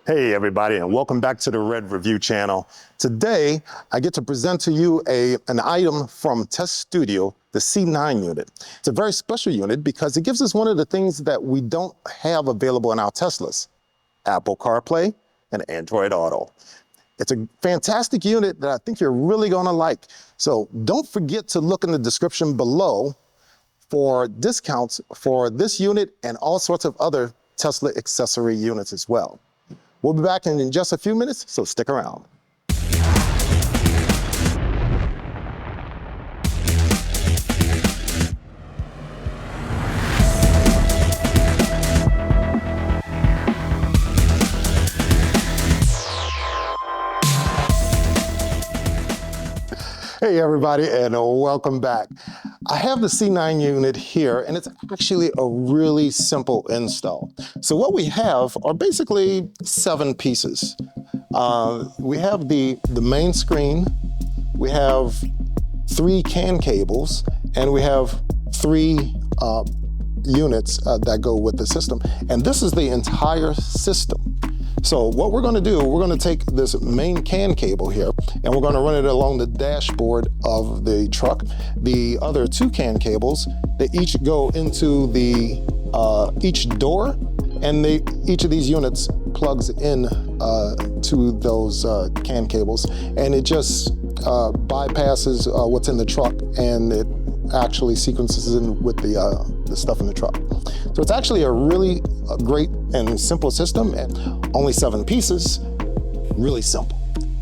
Hey everybody, and welcome back to the Red Review channel. Today, I get to present to you an item from Tesstudio, the C9 unit. It's a very special unit because it gives us one of the things that we don't have available in our Teslas: Apple CarPlay and Android Auto. It's a fantastic unit that I think you're really gonna like. So don't forget to look in the description below for discounts for this unit and all sorts of other Tesla accessory units as well. We'll be back in just a few minutes, so stick around. Hey everybody, and welcome back. I have the C9 unit here, and it's actually a really simple install. So what we have are basically 7 pieces. We have the main screen, we have 3 CAN cables, and we have 3 units that go with the system. And this is the entire system. So what we're gonna do, we're gonna take this main CAN cable here, and we're gonna run it along the dashboard of the truck. The other 2 CAN cables, they each go into the each door, and each of these units plugs in to those CAN cables, and it just bypasses what's in the truck, and it actually sequences in with the stuff in the truck. So it's actually a really great and simple system, and only 7 pieces, really simple.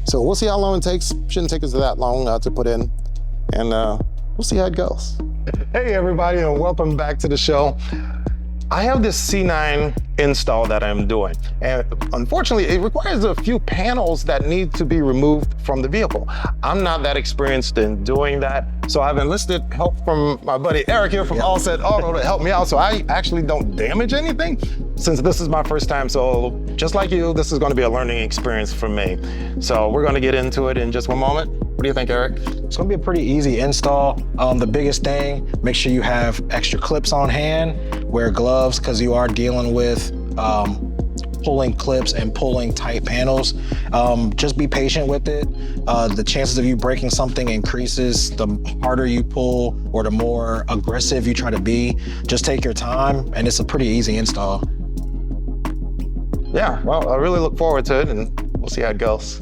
So we'll see how long it takes. Shouldn't take us that long to put in, and we'll see how it goes. Hey everybody, and welcome back to the show. I have this C9 install that I'm doing, and unfortunately it requires a few panels that need to be removed from the vehicle. I'm not that experienced in doing that, so I've enlisted help from my buddy Eric here from Allset Auto to help me out, so I actually don't damage anything, since this is my first time. So just like you, this is going to be a learning experience for me. So we're going to get into it in just one moment. What do you think, Eric? It's gonna be a pretty easy install. The biggest thing, make sure you have extra clips on hand, wear gloves, because you are dealing with pulling clips and pulling tight panels. Just be patient with it. The chances of you breaking something increases the harder you pull or the more aggressive you try to be. Just take your time, and it's a pretty easy install. Yeah, well, I really look forward to it, and we'll see how it goes.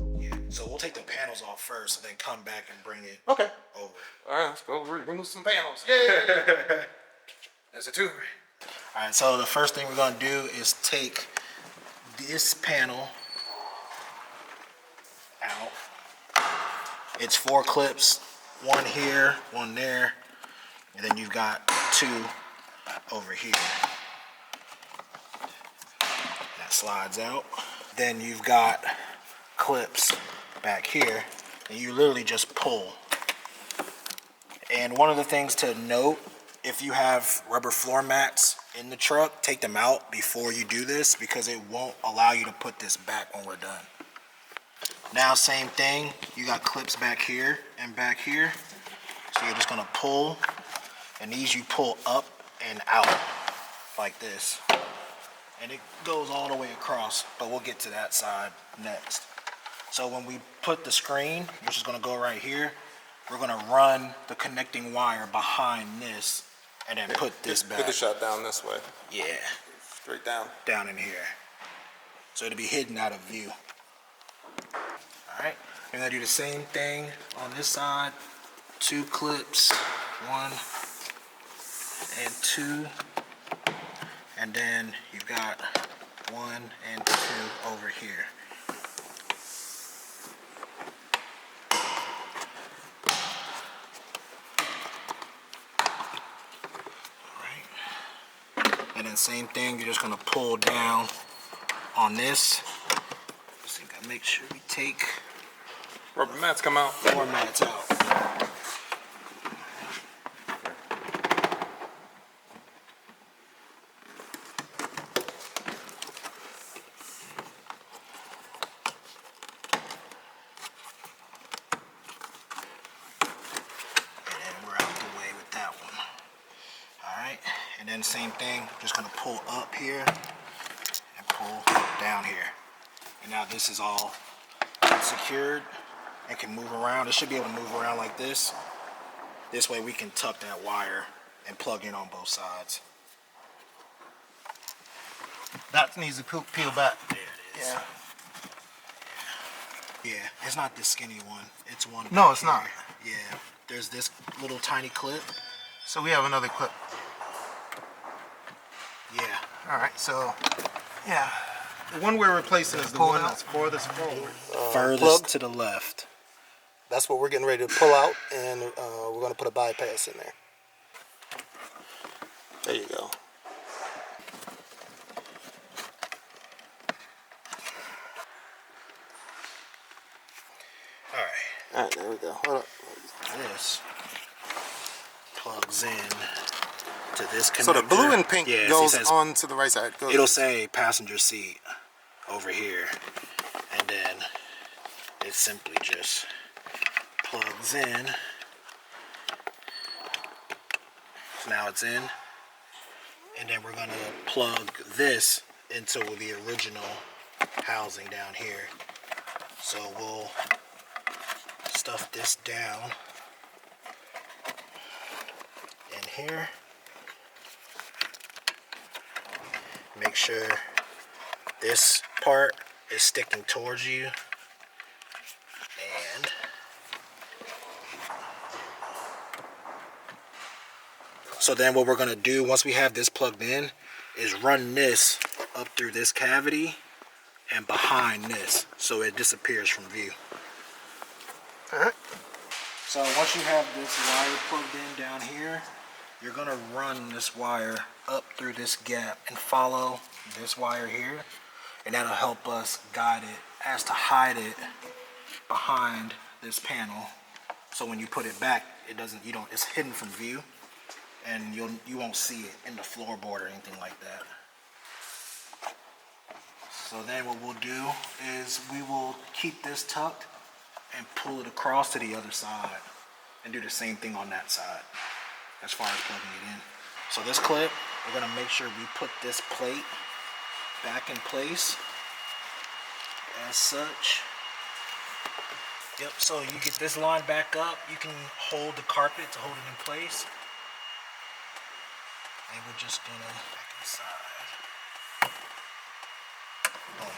So we'll take the panels off first, and then come back and bring it Okay. over. All right, let's go remove some panels. Yeah. That's a 2. All right, so the first thing we're gonna do is take this panel out. It's 4 clips, 1 here, 1 there, and then you've got 2 over here. That slides out. Then you've got clips back here, and you literally just pull. And one of the things to note, if you have rubber floor mats in the truck, take them out before you do this, because it won't allow you to put this back when we're done. Now, same thing, you got clips back here and back here. So you're just gonna pull, and these you pull up and out like this. And it goes all the way across, but we'll get to that side next. So when we put the screen, which is gonna go right here, we're gonna run the connecting wire behind this and then put this back. Put the shot down this way. Yeah. Straight down. Down in here. So it'll be hidden out of view. All right, we're gonna do the same thing on this side. 2 clips, 1 and 2. And then you've got 1 and 2 over here. And then same thing, you're just gonna pull down on this. Just gotta make sure we take Rubber mats come out. floor mats out. And then same thing, just gonna pull up here and pull down here. And now this is all secured and can move around. It should be able to move around like this. This way we can tuck that wire and plug in on both sides. That needs to peel back. There it is. Yeah. Yeah, it's not this skinny one. It's one. No, back it's not. here. Yeah, there's this little tiny clip. So we have another clip. Yeah. All right, so yeah, the one we're replacing is the one that's farthest forward. Furthest plug. to the left. That's what we're getting ready to pull out, and we're going to put a bypass in there. There you go. All right. All right, there we go. Hold up. This plugs in to this connector. So the blue and pink yeah, goes see, it says, on to the right side. It'll say passenger seat over here, and then it simply just plugs in. So now it's in, and then we're gonna plug this into the original housing down here. So we'll stuff this down in here. Make sure this part is sticking towards you. And so then what we're going to do once we have this plugged in is run this up through this cavity and behind this so it disappears from view. Alright. So once you have this wire plugged in down here, you're going to run this wire up through this gap and follow this wire here, and that'll help us guide it as to hide it behind this panel. So when you put it back, it's hidden from view, and you won't see it in the floorboard or anything like that. So then what we'll do is we will keep this tucked and pull it across to the other side and do the same thing on that side as far as plugging it in. So this clip, we're gonna make sure we put this plate back in place as such. Yep, so you get this line back up, you can hold the carpet to hold it in place. And we're just gonna back inside. Boom.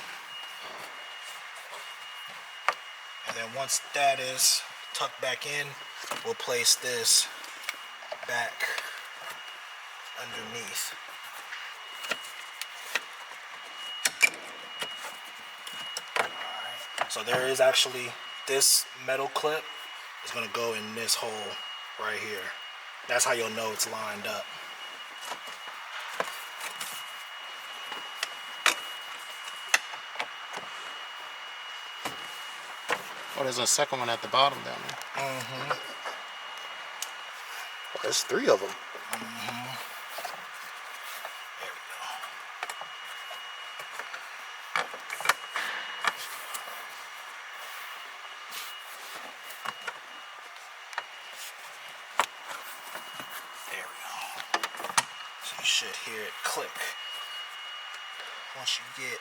And then once that is tucked back in, we'll place this back underneath. Alright, so there is actually, this metal clip is going to go in this hole right here. That's how you'll know it's lined up. Oh, there's a second one at the bottom down there. Mm-hmm. Oh, there's 3 of them. Mm-hmm. There we go. There we go. So you should hear it click. Once you get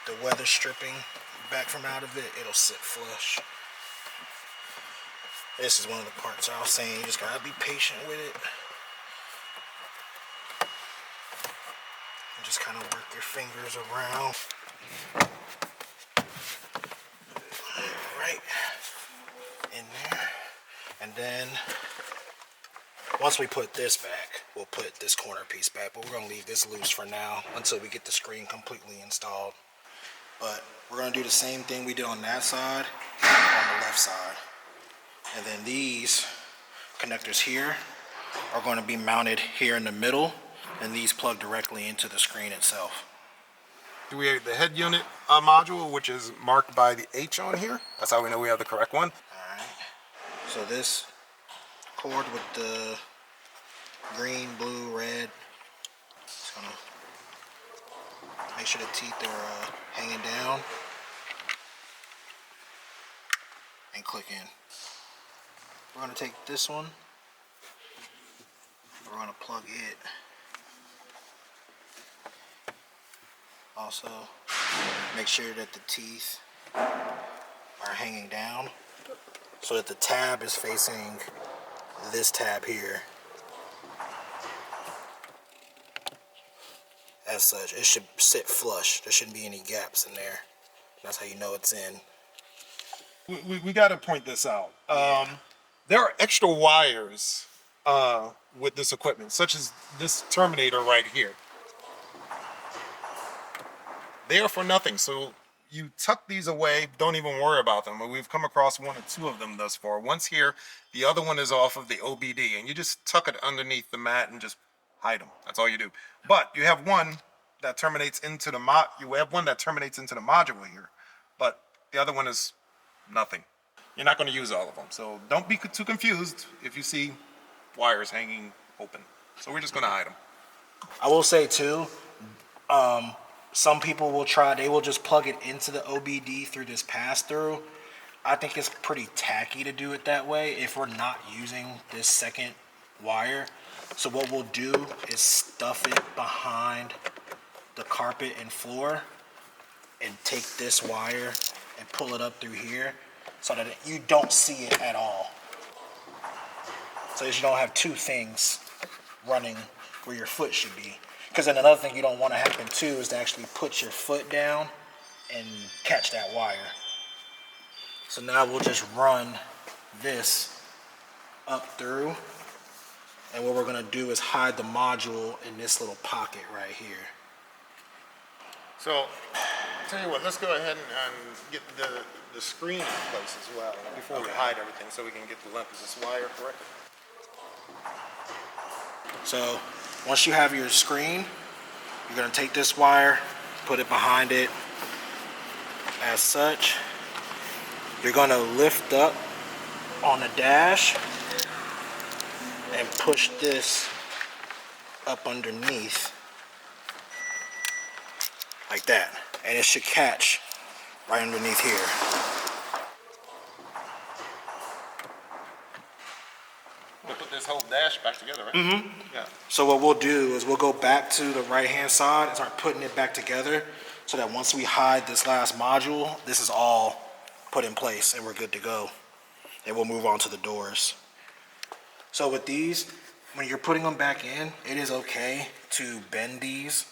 the weather stripping back from out of it, it'll sit flush. This is one of the parts I was saying, you just gotta be patient with it. And just kind of work your fingers around. Right in there. And then once we put this back, we'll put this corner piece back, but we're gonna leave this loose for now until we get the screen completely installed. But we're gonna do the same thing we did on that side, on the left side. And then these connectors here are going to be mounted here in the middle, and these plug directly into the screen itself. Do we have the head unit module, which is marked by the H on here? That's how we know we have the correct one. Alright, so this cord with the green, blue, red, it's going to make sure the teeth are hanging down and click in. We're going to take this one, we're going to plug it also Make sure that the teeth are hanging down so that the tab is facing this tab here. As such, it should sit flush. There shouldn't be any gaps in there. That's how you know it's in. We got to point this out. There are extra wires with this equipment, such as this terminator right here. They are for nothing, so you tuck these away, don't even worry about them. We've come across 1 or 2 of them thus far. One's here, the other one is off of the OBD, and you just tuck it underneath the mat and just hide them. That's all you do. But you have one that terminates into the module here, but the other one is nothing. You're not going to use all of them, so don't be too confused if you see wires hanging open. So we're just going to hide them. I will say too, some people will they will just plug it into the OBD through this pass-through. I think it's pretty tacky to do it that way if we're not using this second wire. So what we'll do is stuff it behind the carpet and floor and take this wire and pull it up through here so that you don't see it at all. So that you don't have 2 things running where your foot should be. Because then another thing you don't want to happen too is to actually put your foot down and catch that wire. So now we'll just run this up through, and what we're going to do is hide the module in this little pocket right here. So, tell you what, let's go ahead and get the screen in place as well before we hide everything so we can get the length of this wire correctly. So once you have your screen, you're going to take this wire, put it behind it as such. You're going to lift up on the dash and push this up underneath like that, and it should catch right underneath here. We'll put this whole dash back together, right? Mm-hmm. Yeah. So what we'll do is we'll go back to the right hand side and start putting it back together so that once we hide this last module, this is all put in place and we're good to go. And we'll move on to the doors. So with these, when you're putting them back in, it is okay to bend these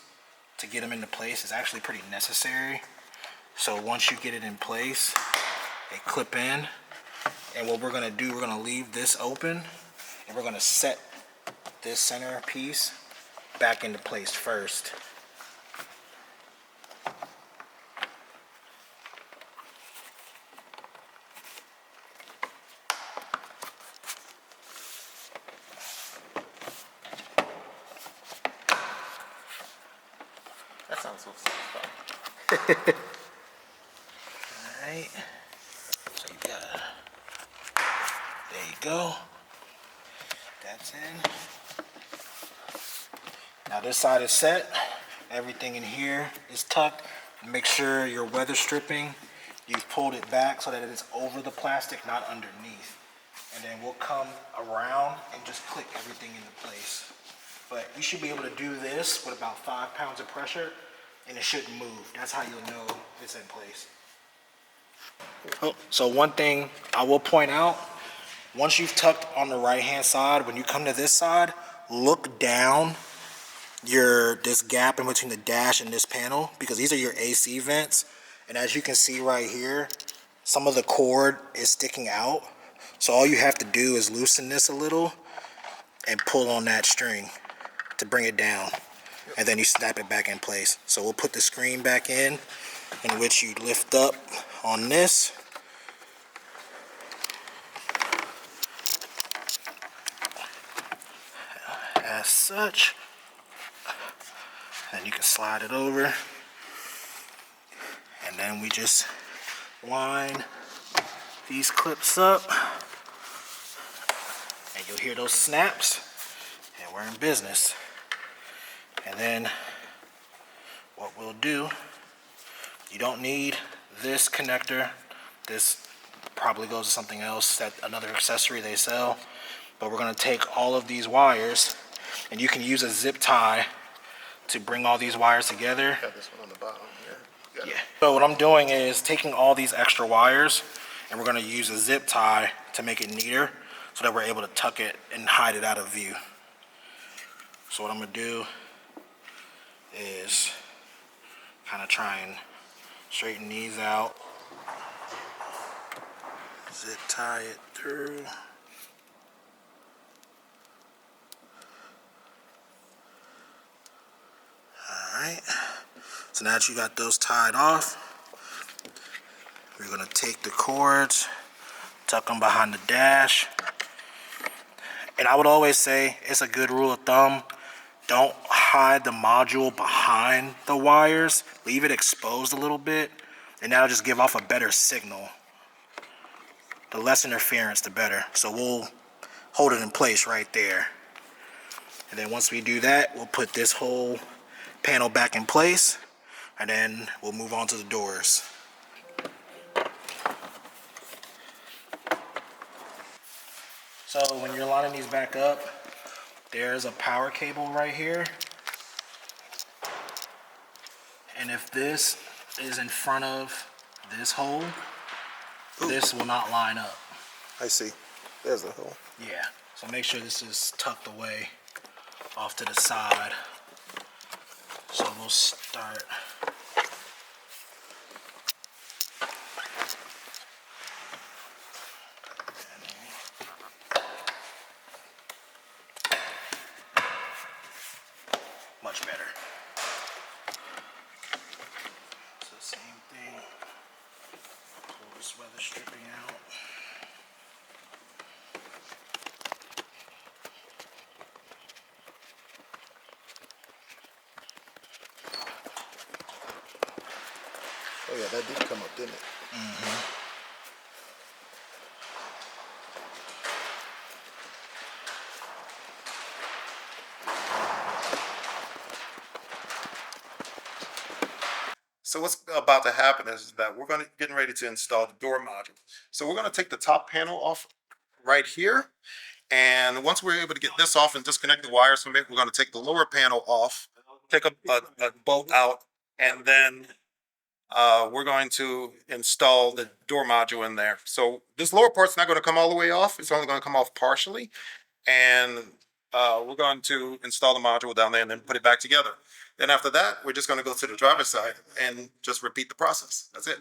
to get them into place. It's actually pretty necessary. So once you get it in place, they clip in. And what we're gonna do, we're gonna leave this open and we're gonna set this center piece back into place first. That sounds so satisfying. Alright. So you got, there you go. That's in. Now this side is set. Everything in here is tucked. Make sure your weather stripping, you've pulled it back so that it is over the plastic, not underneath. And then we'll come around and just click everything into place. But you should be able to do this with about 5 pounds of pressure and it shouldn't move. That's how you'll know it's in place. Oh, so one thing I will point out, once you've tucked on the right hand side, when you come to this side, look down this gap in between the dash and this panel, because these are your AC vents. And as you can see right here, some of the cord is sticking out. So all you have to do is loosen this a little and pull on that string to bring it down. And then you snap it back in place. So we'll put the screen back in which you lift up on this. As such. And you can slide it over. And then we just line these clips up. And you'll hear those snaps. And we're in business. And then what we'll do, you don't need this connector. This probably goes to something else, another accessory they sell. But we're going to take all of these wires, and you can use a zip tie to bring all these wires together. Got this one on the bottom here. Yeah. So what I'm doing is taking all these extra wires and we're going to use a zip tie to make it neater so that we're able to tuck it and hide it out of view. So what I'm going to do is kind of try and straighten these out. Zip tie it through. Alright. So now that you got those tied off, we're going to take the cords, tuck them behind the dash. And I would always say, it's a good rule of thumb, don't hide the module behind the wires. Leave it exposed a little bit, and that'll just give off a better signal. The less interference, the better. So we'll hold it in place right there. And then once we do that, we'll put this whole panel back in place, and then we'll move on to the doors. So when you're lining these back up, there's a power cable right here. And if this is in front of this hole, this will not line up. I see. There's the hole. Yeah, so make sure this is tucked away off to the side. So we'll start. Much better. So same thing. Pull this weather stripping out. Oh yeah, that did come up, didn't it? Mm-hmm. So what's about to happen is that we're getting ready to install the door module. So we're going to take the top panel off right here. And once we're able to get this off and disconnect the wires from it, we're going to take the lower panel off, take a bolt out, and then we're going to install the door module in there. So this lower part's not going to come all the way off. It's only going to come off partially. And we're going to install the module down there and then put it back together. Then after that, we're just going to go to the driver's side and just repeat the process. That's it.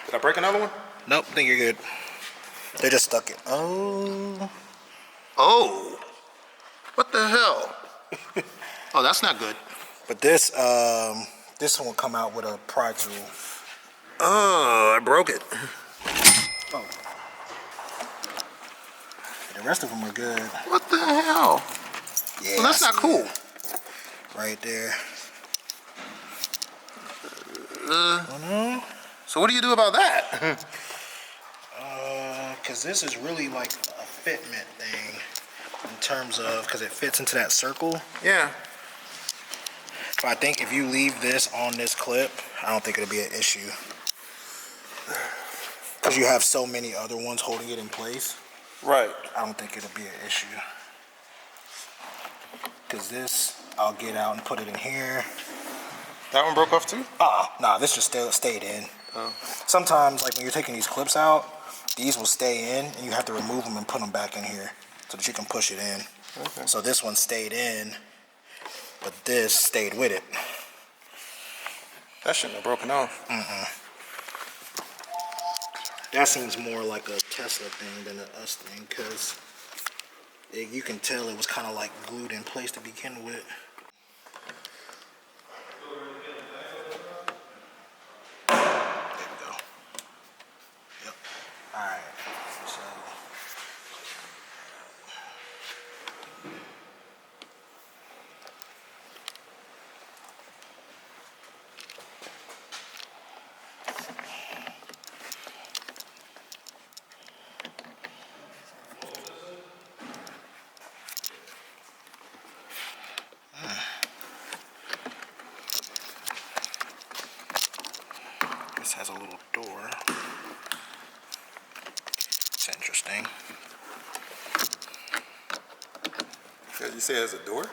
Did I break another one? Nope, I think you're good. They just stuck it. Oh. Oh, what the hell? Oh, that's not good. But this one will come out with a pry tool. Oh, I broke it. Oh. The rest of them are good. What the hell? Yeah, Well, that's not cool. Right there. So what do you do about that? Cause this is really like a fitment thing in terms of, cause it fits into that circle. Yeah. But I think if you leave this on this clip, I don't think it'll be an issue. Cause you have so many other ones holding it in place. Right. I don't think it'll be an issue. Cause this, I'll get out and put it in here. That one broke off too? Nah, this just stayed in. Oh. Sometimes, like when you're taking these clips out, these will stay in, and you have to remove them and put them back in here so that you can push it in. Okay. So this one stayed in, but this stayed with it. That shouldn't have broken off. That seems more like a Tesla thing than an us thing, because you can tell it was kind of like glued in place to begin with. There we go. Yep. All right. So. interesting. You say it has a door?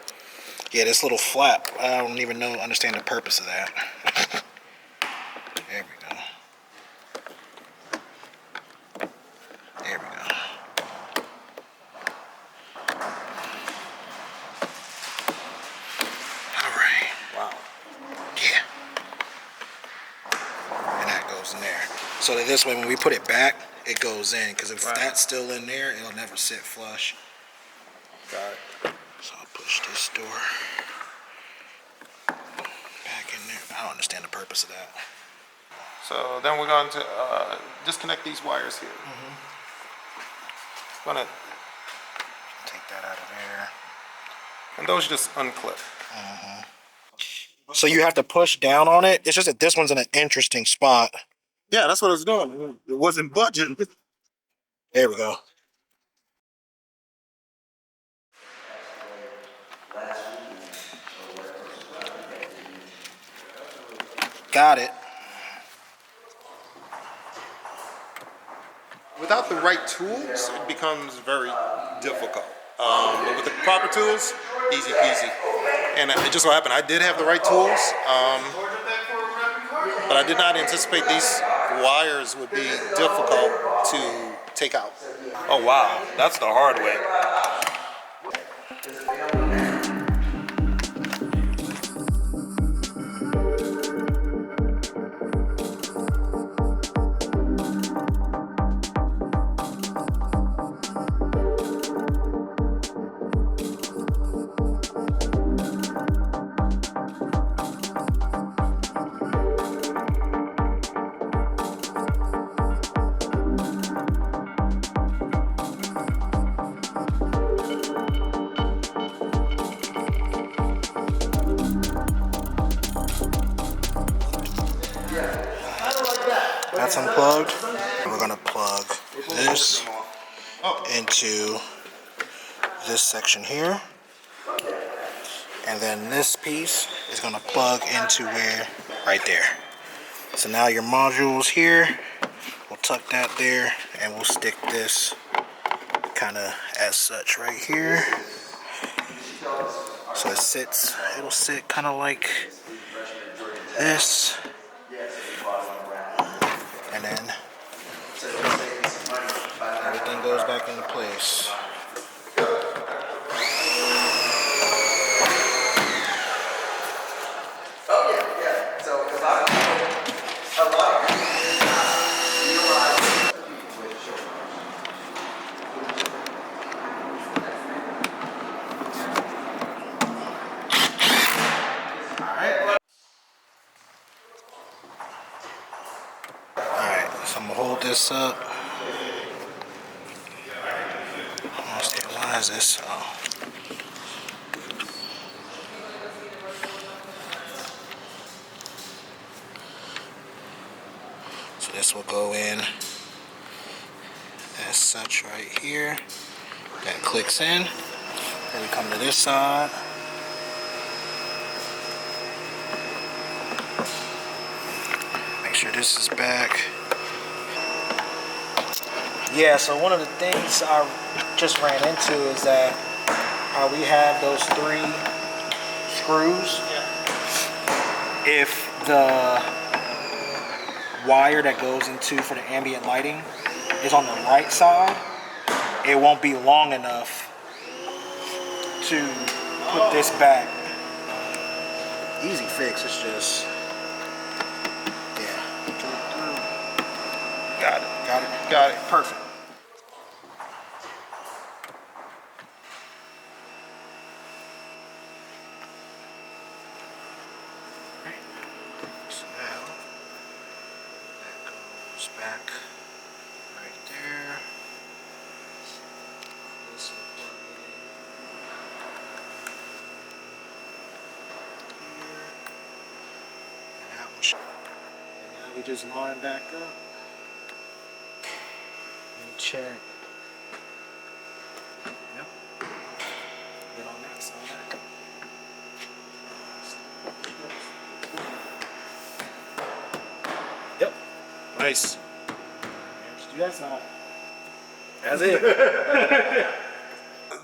Yeah, this little flap. I don't even understand the purpose of that. There we go. There we go. All right. Wow. Yeah. And that goes in there. So that this way, when we put it back, it goes in. Because if that's still in there, it'll never sit flush. Got it. So I'll push this door back in there. I don't understand the purpose of that. So then we're going to disconnect these wires here. Gonna Take that out of there. and those just unclip. So you have to push down on it. It's just that this one's in an interesting spot. Yeah, that's what I was doing. It wasn't budging. There we go. Got it. Without the right tools, it becomes very difficult. But with the proper tools, easy peasy. And it just so happened I did have the right tools, but I did not anticipate these wires would be difficult to take out. Oh wow, that's the hard way. That's unplugged. And we're gonna plug this into this section here. And then this piece is gonna plug into where, right there. So now your module's here. We'll tuck that there and we'll stick this kind of as such right here. So it'll sit kind of like this. And then everything goes back into place. So I'm gonna hold this up. Why is this? Oh. So this will go in as such right here. That clicks in. Then we come to this side. Make sure this is back. Yeah, so one of the things I just ran into is that how we have those 3 screws. If the wire that goes into for the ambient lighting is on the right side, it won't be long enough to put this back. Easy fix, it's just, yeah. Got it. Got it? Got it. Perfect. So now that goes back right there. This will plug in here. And that one. And now we just line back up. Check. Yep. Get on that side. Yep. Nice. Do that side. That's it.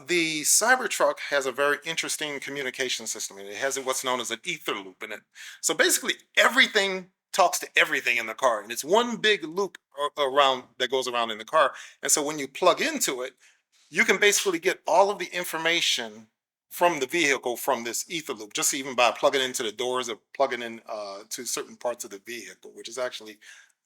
The Cybertruck has a very interesting communication system, and it has what's known as an ether loop in it. So basically, everything talks to everything in the car, and it's one big loop around that goes around in the car. And so when you plug into it, you can basically get all of the information from the vehicle from this ether loop, just even by plugging into the doors or plugging in to certain parts of the vehicle, which is actually,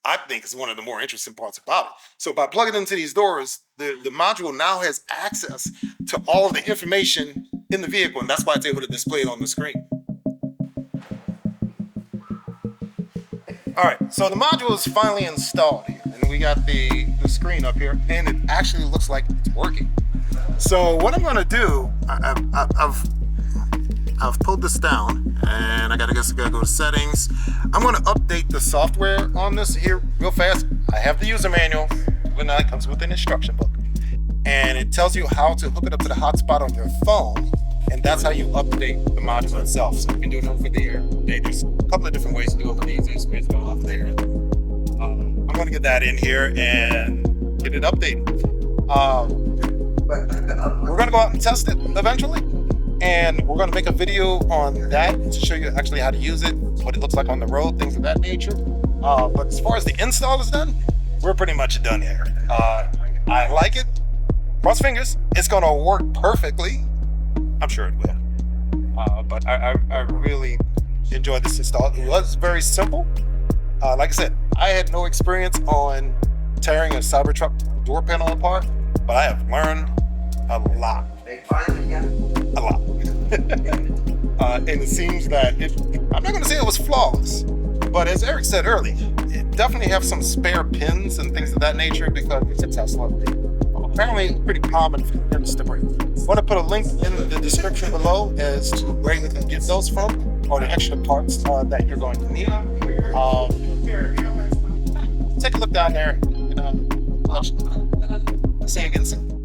I think, is one of the more interesting parts about it. So by plugging into these doors, the module now has access to all of the information in the vehicle, and that's why it's able to display it on the screen. All right, so the module is finally installed here, and we got the screen up here, and it actually looks like it's working. So what I'm gonna do, I've pulled this down, and I gotta go to settings. I'm gonna update the software on this here real fast. I have the user manual, but now it comes with an instruction book, and it tells you how to hook it up to the hotspot on your phone, and that's how you update the module itself. So you can do it over there. There's a couple of different ways to do it, but the easiest way is to go off there. I'm gonna get that in here and get it updated. We're gonna go out and test it eventually, and we're gonna make a video on that to show you actually how to use it, what it looks like on the road, things of that nature. But as far as the install is done, we're pretty much done here. I like it. Cross fingers, it's gonna work perfectly. I'm sure it will. But I really enjoyed this install. It was very simple. Like I said, I had no experience on tearing a Cybertruck door panel apart, but I have learned a lot. A lot. And it seems that I'm not going to say it was flawless, but as Eric said earlier, it definitely have some spare pins and things of that nature because it's a Tesla. Apparently pretty common for pins to break. I'm going to put a link in the description below as to where you can get those from or the extra parts that you're going to need. Take a look down there. See you again soon.